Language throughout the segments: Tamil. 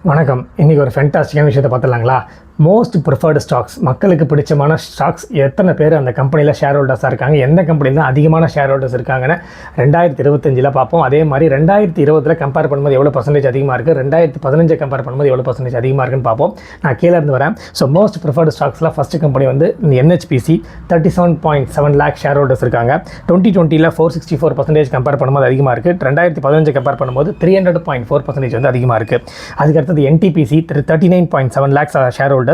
வணக்கம். இன்றைக்கி ஒரு ஃபென்டாஸ்டிக்கான விஷயத்தை பார்த்துலாங்களா? மோஸ்ட் ப்ரிஃபர்டு ஸ்டாக்ஸ், மக்களுக்கு பிடிச்சமான ஸ்டாக்ஸ், எத்தனை பேர் அந்த கம்பெனியில் ஷேர் ஹோல்டர்ஸாக இருக்காங்க, எந்த கம்பெனியில் தான் அதிகமான ஷேர் ஹோல்டர்ஸ் இருக்காங்கன்னு 2025 பார்ப்போம். அதே மாதிரி 2020 கம்பேர் பண்ணும்போது எவ்வளோ பர்சன்டேஜ் அதிகமாக இருக்குது, 2015 கம்பேர் பண்ணும்போது எவ்வளோ பர்சன்டேஜ் அதிகமாக இருக்குன்னு பார்ப்போம். நான் கீழே இருந்து வரேன். ஸோ மோஸ்ட் ப்ரிஃபர்டு ஸ்டாக்ஸில் ஃபஸ்ட்டு கம்பெனி வந்து NHPC 37.7 லேக் ஷேர் ஹோல்டர்ஸ் இருக்காங்க. 2020 464% கம்பேர் பண்ணும்போது அதிகமாக இருக்குது. 2015 கம்பேர் பண்ணும்போது 300.4% வந்து அதிகமாக இருக்குது. அதுக்கடுத்தது NTPC 39.7 lakhs share holders.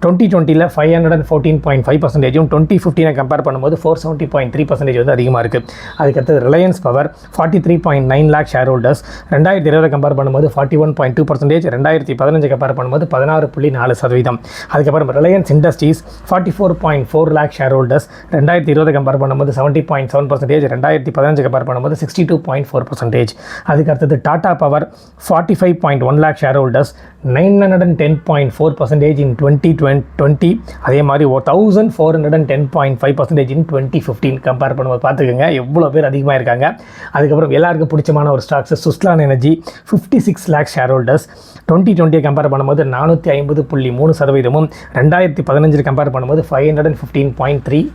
2020 514.5%, 2015 compare பண்ணும்போது 470.3% வந்து அதிகமாக இருக்குது. அதுக்கடுத்து Reliance Power 43.9 lakh share holders. 2020 compare பண்ணும்போது 41.2%, 2015 கம்பேர் பண்ணும்போது 16.4%. அதுக்கப்புறம் Reliance Industries 44.4 lakh share holders. 2020 compare பண்ணும்போது 70.7%, 2015 கம்பேர் பண்ணும்போது 62.4%. அதுக்கடுத்தது Tata Power 45.1 lakh share holders. 910.4% in 2020. அதே மாதிரி 1410.5% in 2015 கம்பேர் பண்ணும்போது பார்த்துக்கோங்க எவ்வளோ பேர் அதிகமாக இருக்காங்க. அதுக்கப்புறம் எல்லாருக்கும் பிடிச்சமான ஒரு stocks Suzlon Energy 56 lakh share holders. 2020 compare பண்ணும்போது 450.3%, 2015 கம்பேர் பண்ணும்போது 515.3%.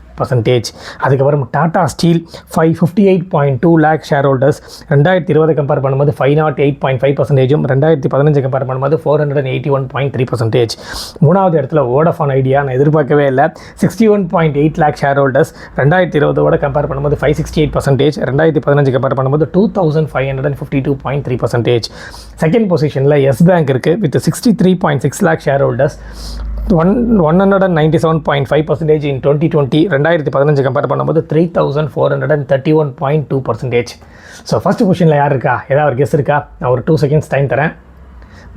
அதுக்கப்புறம் Tata Steel 58.2 lakh share holders. 2020 compare பண்ணும்போது 508.5%, 2015 கம்பேர் பண்ணும்போது 481.3%. மூணாவது இடத்துல வோடஃபோன் ஐடியா, நான் எதிர்பார்க்கவே இல்லை, 61.8 லேக் ஷேர் ஹோல்டர்ஸ். 2020 கம்பேர் பண்ணும்போது 568%, 2015 கம்பேர் பண்ணும்போது 2552.3%. செகண்ட் பொசிஷனில் எஸ் பேங்க் இருக்குது with 63.6 lakh share holders. 197.5% in 2020, 2015 compare பண்ணும்போது 3431.2%. ஸோ ஃபஸ்ட் பொசிஷனில் யார் இருக்கா? ஏதாவது ஒரு கெஸ் இருக்கா? நான் ஒரு 2 செகண்ட்ஸ் டைம் தரேன்.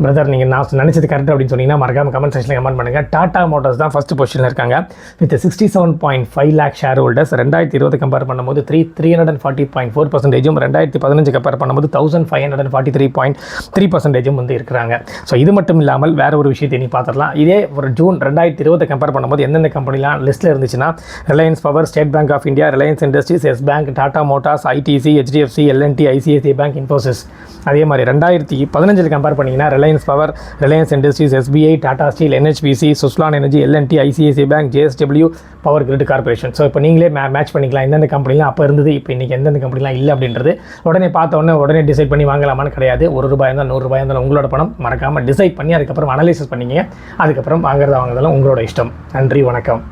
பிரதர், நீங்கள் நான் நினச்சது கரெக்ட் அப்படின்னு சொன்னீங்கன்னா மறக்காமல் கமெண்ட் செக்ஷனில் கமெண்ட் பண்ணுங்கள். டாடா மோட்டார்ஸ் தான் ஃபஸ்ட் பொசிஷனில் இருக்காங்க with 67.5 lakh share holders. 2020 compare பண்ணும்போது 340.4%, 2015 கம்பேர் பண்ணும்போது 1543.3% வந்து இருக்கிறாங்க. ஸோ இது மட்டும் இல்லாமல் வேறு ஒரு விஷயத்தை நீ பார்த்துடலாம். இதே ஒரு ஜூன் 2020 கம்பேர் பண்ணும்போது எந்தெந்த கம்பெனிலாம் லிஸ்ட்டில் இருந்துச்சுன்னா Reliance Power, State Bank of India, Reliance Industries, Yes Bank, Tata Motors, ITC, HDFC, LNT, ICICI Bank, Infosys. அதே மாதிரி 2015 கம்பேர் பண்ணிங்கன்னா Reliance Power, Reliance Industries, SBI, Tata Steel, NHPC, Suzlon Energy, LNT, ICICI Bank, JSW, Power Grid Corporation. So இப்போ நீங்களே மேட்ச் பண்ணிக்கலாம் எந்தெந்த கம்பெனிலாம் அப்போ இருந்தது, இப்போ இன்றைக்கி எந்தெந்த கம்பெனிலாம் இல்லை அப்படின்றது. உடனே பார்த்த உடனே டிசைட் பண்ணி வாங்கலாமான்னு கிடையாது. ₹1 இருந்தால் ₹100 இருந்தாலும் உங்களோட பணம். மறக்காமல் டிசைட் பண்ணி அதுக்கப்புறம் அனலைசிஸ் பண்ணிங்க. அதுக்கப்புறம் வாங்குறதா வாங்குறதாலும் உங்களோட இஷ்டம். நன்றி, வணக்கம்.